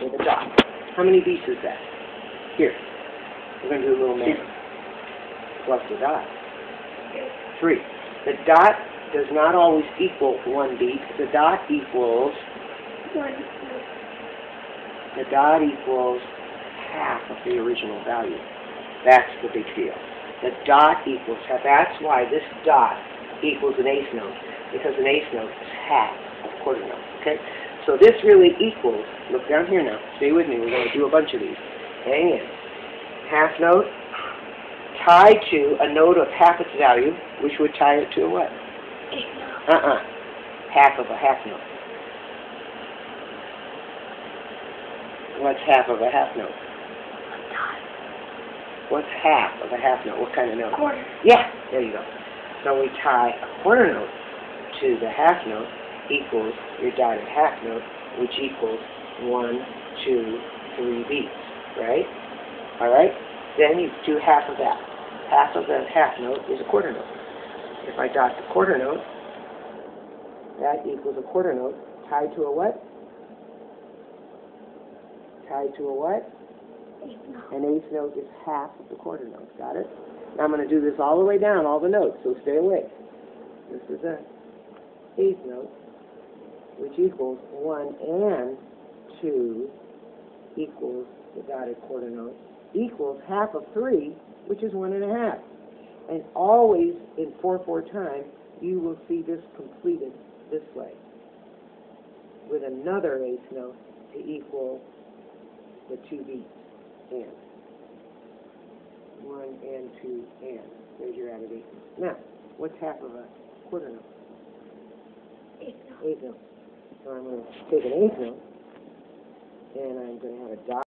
with a dot. How many beats is that? Here. We're going to do a little math. Plus the dot. 3. The dot does not always equal 1 beat. The dot equals half of the original value. That's the big deal. The dot equals half. That's why this dot equals an eighth note, because an eighth note is half of a quarter note. Okay? So this really equals, look down here now, stay with me, we're going to do a bunch of these. Hang in. Half note tied to a note of half its value, which would tie it to a what? Half of a half note. What's half of a half note? What's half of a half note? What kind of note? Quarter. Yeah, there you go. So we tie a quarter note to the half note equals your dotted half note, which equals 1, 2, 3 beats, right? All right? Then you do half of that. Half of the half note is a quarter note. If I dot the quarter note, that equals a quarter note tied to a what? Tied to a what? An eighth note is half of the quarter note. Got it? Now I'm going to do this all the way down, all the notes, so stay awake. This is an eighth note, which equals 1 and 2 equals the dotted quarter note, equals half of 3, which is 1 1/2. And always in 4/4 time, you will see this completed this way, with another eighth note to equal the 2 beats. And 1 and 2 and. There's your added eighth note. Now, what's half of a quarter note? Eighth note. So I'm going to take an eighth note, and I'm going to have a dot.